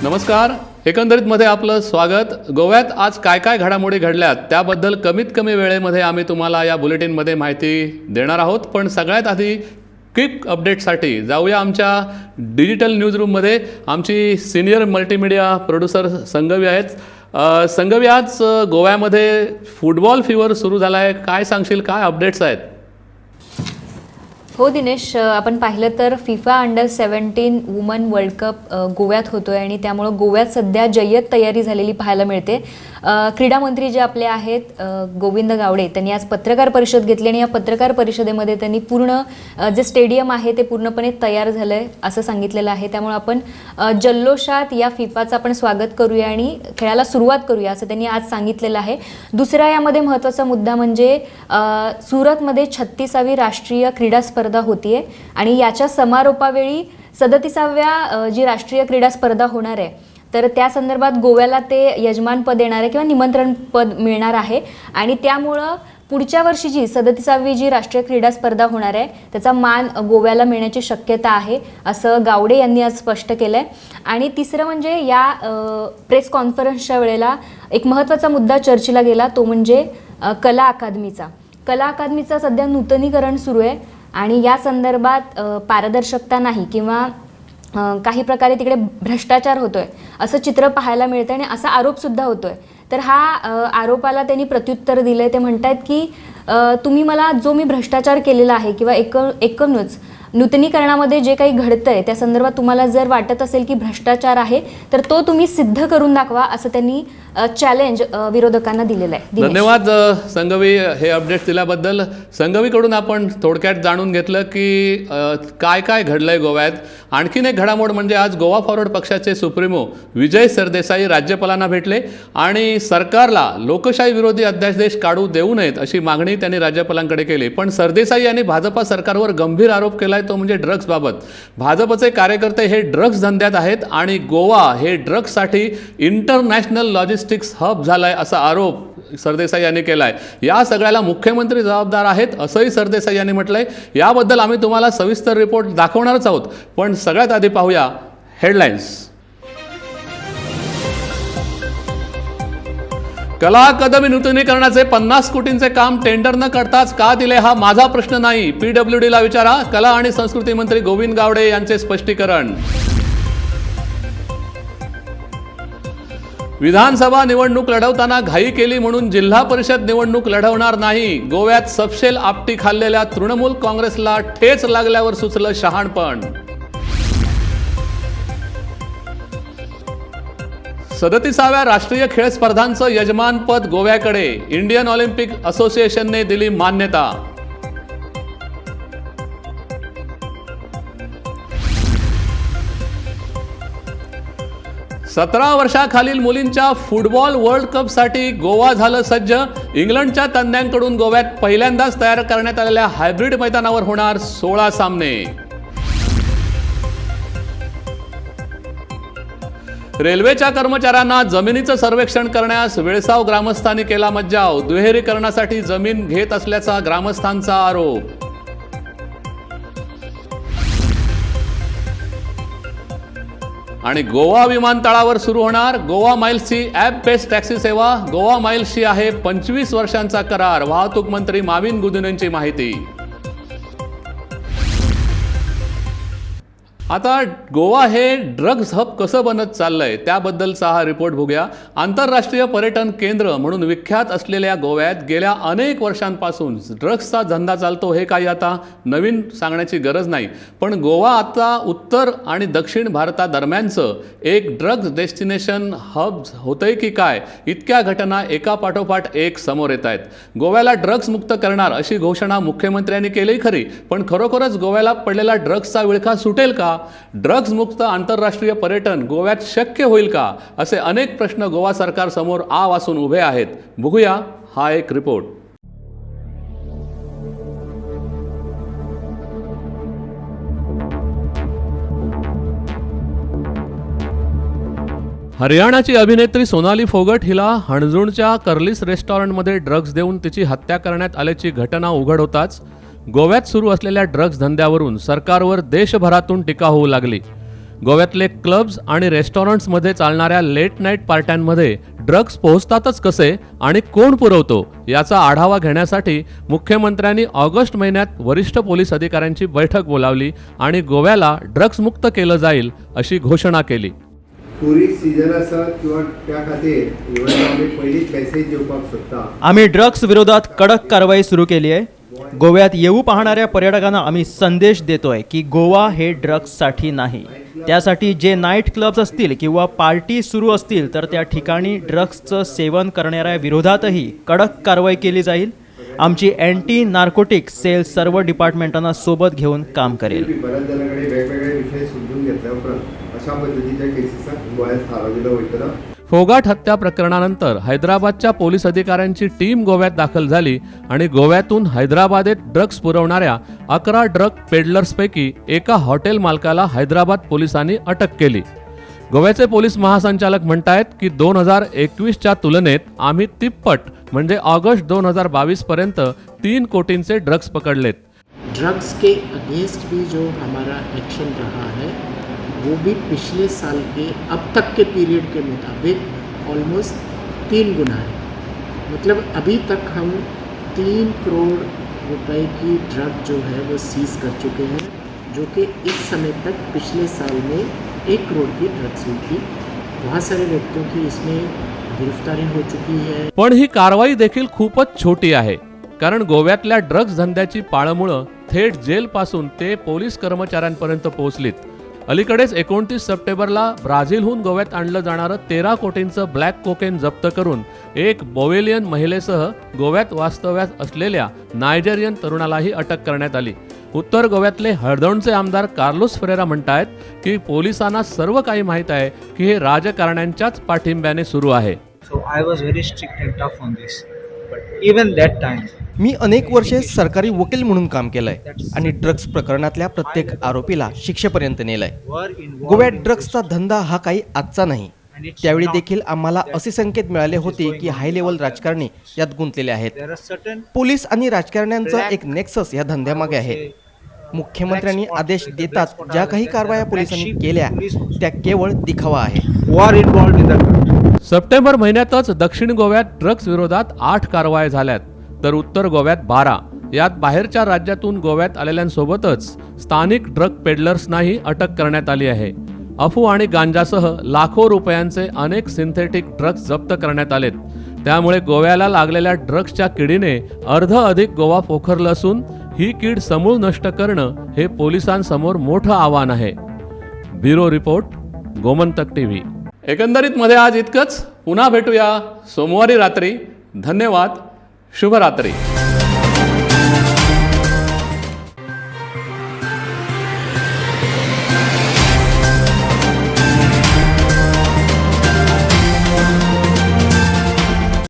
नमस्कार. एकंदरीतमध्ये आपलं स्वागत. गोव्यात आज काय काय घडामोडी घडल्यात त्याबद्दल कमीत कमी वेळेमध्ये आम्ही तुम्हाला या बुलेटिनमध्ये माहिती देणार आहोत. पण सगळ्यात आधी क्विक अपडेटसाठी जाऊया आमच्या डिजिटल न्यूजरूममध्ये. आमची सिनियर मल्टीमीडिया प्रोड्युसर संगवी आहेत. संगवी, आज गोव्यामध्ये फुटबॉल फीवर सुरू झाला आहे. काय सांगशील, काय अपडेट्स आहेत? हो दिनेश, आपण पाहिलं तर FIFA under-17 woman world cup गोव्यात होतोय आणि त्यामुळं गोव्यात सध्या जय्यत तयारी झालेली पाहायला मिळते. क्रीडा मंत्री जे आपले आहेत गोविंद गावडे, त्यांनी आज पत्रकार परिषद घेतली आणि या पत्रकार परिषदेमध्ये त्यांनी पूर्ण जे स्टेडियम आहे ते पूर्णपणे तयार झालं आहे असं सांगितलेलं आहे. त्यामुळे आपण जल्लोषात या फिफाचं आपण स्वागत करूया आणि खेळाला सुरुवात करूया असं त्यांनी आज सांगितलेलं आहे. दुसरा यामध्ये महत्त्वाचा मुद्दा म्हणजे सुरतमध्ये 36वी राष्ट्रीय क्रीडा स्पर्धा होतीये आणि याच्या समारोपावेळी 37व्या जी राष्ट्रीय क्रीडा स्पर्धा होणार आहे तर त्या संदर्भात गोव्याला ते यजमानपद देणार आहे किंवा निमंत्रणपद मिळणार आहे आणि त्यामुळं पुढच्या वर्षीची 37वी जी राष्ट्रीय क्रीडा स्पर्धा होणार आहे त्याचा मान गोव्याला मिळण्याची शक्यता आहे असं गावडे यांनी आज स्पष्ट केलं आहे. आणि तिसरं म्हणजे या प्रेस कॉन्फरन्सच्या वेळेला एक महत्त्वाचा मुद्दा चर्चेला गेला, तो म्हणजे कला अकादमीचा सध्या नूतनीकरण सुरू आहे आणि या संदर्भात पारदर्शकता नाही किंवा काही प्रकारे तिकडे भ्रष्टाचार होतोय असं चित्र पाहायला मिळतं आणि असा आरोपसुद्धा होतोय. तर हा आरोपाला त्यांनी प्रत्युत्तर दिलंय. ते म्हणतायत की तुम्ही मला जो मी भ्रष्टाचार केलेला आहे किंवा एकूणच नूतनीकरणामध्ये जे काही घडतंय त्या संदर्भात तुम्हाला जर वाटत असेल की भ्रष्टाचार आहे तर तो तुम्ही सिद्ध करून दाखवा असं त्यांनी चॅलेंज विरोधकांना दिलेलं आहे. धन्यवाद संगवी हे अपडेट दिल्याबद्दल. संगवीकडून आपण थोडक्यात जाणून घेतलं की काय काय घडलंय गोव्यात. आणखीन एक घडामोड म्हणजे आज गोवा फॉरवर्ड पक्षाचे सुप्रीमो विजय सरदेसाई राज्यपालांना भेटले आणि सरकारला लोकशाही विरोधी अध्यादेश काढू देऊ नयेत अशी मागणी त्यांनी राज्यपालांकडे केली. पण सरदेसाई यांनी भाजपा सरकारवर गंभीर आरोप केलाय, तो म्हणजे ड्रग्सबाबत. भाजपचे कार्यकर्ते हे ड्रग्स धंद्यात आहेत आणि गोवा हे ड्रग्ससाठी इंटरनॅशनल लॉजिस्टिक्स हब झालाय असा आरोप सरदेसाई यांनी केलाय. या सगळ्याला मुख्यमंत्री जबाबदार आहेत असंही सरदेसाई यांनी म्हटलंय. याबद्दल आम्ही तुम्हाला सविस्तर रिपोर्ट दाखवणारच आहोत, पण सगळ्यात आधी पाहूया हेडलाईन्स. कला अकादमी नूतनीकरणाचे 50 कोटींचे काम टेंडर न करताच का दिले हा माझा प्रश्न नाही, PWDला विचारा. कला आणि संस्कृती मंत्री गोविंद गावडे यांचे स्पष्टीकरण. विधानसभा निवडणूक लढवताना घाई केली म्हणून जिल्हा परिषद निवडणूक लढवणार नाही. गोव्यात सपशेल आपटी खाल्लेल्या तृणमूल काँग्रेसला ठेच लागल्यावर सुचलं शहाणपण. 37व्या राष्ट्रीय खेळ स्पर्धांचं यजमानपद गोव्याकडे. इंडियन ऑलिम्पिक असोसिएशनने दिली मान्यता. सतरा वर्षाखालील मुलींच्या फुटबॉल वर्ल्ड कपसाठी गोवा झालं सज्ज. इंग्लंडच्या तज्ज्ञांकडून गोव्यात पहिल्यांदाच तयार करण्यात आलेल्या हायब्रिड मैदानावर होणार 16 सामने. रेल्वेच्या कर्मचाऱ्यांना जमिनीचं सर्वेक्षण करण्यास वेळसाव ग्रामस्थांनी केला मज्जाव. दुहेरीकरणासाठी जमीन घेत असल्याचा ग्रामस्थांचा आरोप. आणि गोवा विमानतळावर सुरू होणार गोवा माइल्सची ॲप बेस्ड टॅक्सी सेवा. गोवा माइल्सची आहे 25 वर्षांचा करार. वाहतूक मंत्री माविन गुदिन यांची माहिती. आता गोवा हे ड्रग्स हब कसं बनत चाललंय त्याबद्दलचा हा रिपोर्ट बघूया. आंतरराष्ट्रीय पर्यटन केंद्र म्हणून विख्यात असलेल्या गोव्यात गेल्या अनेक वर्षांपासून ड्रग्सचा धंदा चालतो हे काही आता नवीन सांगण्याची गरज नाही. पण गोवा आता उत्तर आणि दक्षिण भारतादरम्यानचं एक ड्रग्स डेस्टिनेशन हब होतंय की काय, इतक्या घटना एका पाठोपाठ एक समोर येत आहेत. गोव्याला ड्रग्स मुक्त करणार अशी घोषणा मुख्यमंत्र्यांनी केली खरी, पण खरोखरच गोव्याला पडलेला ड्रग्सचा विळखा सुटेल का? ड्रग्ज मुक्त आंतरराष्ट्रीय पर्यटन गोव्यात शक्य होईल का? असे अनेक प्रश्न गोवा सरकार समोर आ वासून उभे आहेत. बघूया हा एक रिपोर्ट. हरियाणाची अभिनेत्री सोनाली फोगट हिला हणजूणच्या कर्लिस रेस्टॉरंटमध्ये ड्रग्ज देऊन तिची हत्या करण्यात आल्याची घटना उघड होताच गोव्यात सुरू असलेल्या ड्रग्ज धंद्यावरून सरकारवर देशभरातून टीका होऊ लागली. गोव्यातले क्लब्स आणि रेस्टॉरंट्समध्ये चालणाऱ्या लेट नाईट पार्ट्यांमध्ये ड्रग्ज पोहोचतातच कसे आणि कोण पुरवतो याचा आढावा घेण्यासाठी मुख्यमंत्र्यांनी ऑगस्ट महिन्यात वरिष्ठ पोलीस अधिकाऱ्यांची बैठक बोलावली आणि गोव्याला ड्रग्ज मुक्त केलं जाईल अशी घोषणा केली. टुरिस्ट सीजन आसा किंवा त्या खातीर इव्हन आमी पयलींच मॅसेज दिवपाक सोदता. आम्ही ड्रग्स विरोधात कडक कारवाई सुरू केली आहे. गोव्यात येऊ पाहणाऱ्या पर्यटकांना आम्ही संदेश देतोय की गोवा हे ड्रग्ससाठी नाही. त्यासाठी जे नाईट क्लब्स असतील किंवा पार्टी सुरू असतील तर त्या ठिकाणी ड्रग्सचं सेवन करणाऱ्या विरोधातही कडक कारवाई केली जाईल. आमची अँटी नार्कोटिक सेल सर्व डिपार्टमेंटांना सोबत घेऊन काम करेल. बऱ्याच जणांकडे वेगवेगळे विषय समजून घेतल्या उपरांत अशा पद्धतीच्या केसीसाक गोंयांत थाराविलो वयतलो. फोगाट हत्या प्रकरणानंतर हैदराबादच्या पोलीस अधिकाऱ्यांची टीम गोव्यात दाखल झाली आणि गोव्यातून हैदराबादेत ड्रग्ज पुरवणाऱ्या 11 ड्रग पेडलर्सपैकी एका हॉटेल मालकाला हैदराबाद पोलिसांनी अटक केली. गोव्याचे पोलीस महासंचालक म्हणतायत की 2021च्या तुलनेत आम्ही तिप्पट म्हणजे ऑगस्ट 2022 पर्यंत 3 कोटींचे ड्रग्ज पकडलेत. ड्रग्स के अगेंस्ट भी जो हमारा एक्शन रहा है वो भी पिछले साल के अब तक के पीरियड के मुताबिक ऑलमोस्ट 3 गुना है. मतलब अभी तक हम 3 करोड़ रुपए की ड्रग जो है वो सीज कर चुके हैं, जो कि इस समय तक पिछले साल में 1 करोड़ की ड्रग्स हुई थी. बहुत सारे व्यक्तियों की इसमें गिरफ्तारी हो चुकी है. पण ही कारवाई देखील खूपच छोटी आहे, कारण गोव्यातल्या ड्रग्ज धंद्याची पाळंमुळं थेट जेलपासून ते पोलीस कर्मचाऱ्यांपर्यंत पोहोचलीत. अलीकडेच 29 सप्टेंबरला ब्राझीलहून गोव्यात आणलं जाणारं 13 कोटींचं ब्लॅक कोकेन जप्त करून एक बोवेलियन महिलेसह गोव्यात वास्तव्यास असलेल्या नायजेरियन तरुणालाही अटक करण्यात आली. उत्तर गोव्यातले हळदणचे आमदार कार्लोस फेरेरा म्हणतायत की पोलिसांना सर्व काही माहीत आहे की हे राजकारण्यांच्याच पाठिंब्याने सुरू आहे. So I was very strict and tough on this. But even that time, मी अनेक वर्षे सरकारी वकील म्हणून काम केलंय आणि ड्रग्ज प्रकरणातल्या प्रत्येक आरोपीला शिक्षेपर्यंत नेलंय. were involved गोव्यात in ड्रग्जचा धंदा हा काही आजचा नाही. त्यावेळी देखील आम्हाला असे संकेत मिळाले होते की हाय लेवल राजकारणी यात गुंतलेले आहेत. there are certain पोलीस आणि राजकारण्यांचा एक नेक्सस या धंद्यामागे आहे. मुख्यमंत्र्यांनी आदेश देताच ज्या काही कारवाया पोलिसांनी केल्या त्या केवळ दिखावा आहे. who are involved in that. September महिन्यातच दक्षिण गोव्यात ड्रग्ज विरोधात 8 कारवाया झाल्यात, तर उत्तर गोव्यात 12. यात बाहेरच्या राज्यातून गोव्यात आलेल्यांसोबतच स्थानिक ड्रग पेडलर्सनाही अटक करण्यात आली आहे. अफू आणि गांजासह लाखो रुपयांचे अनेक सिंथेटिक ड्रग्ज जप्त करण्यात आलेत. त्यामुळे गोव्याला लागलेल्या ड्रग्जच्या किडीने अधिक गोवा पोखरलं असून ही कीड समूळ नष्ट करणं हे पोलिसांसमोर मोठं आव्हान आहे. Bureau report, Gomantak TV. एकंदरीत मध्ये आज इतकंच. पुन्हा भेटूया सोमवारी रात्री. धन्यवाद. शुभरात्री.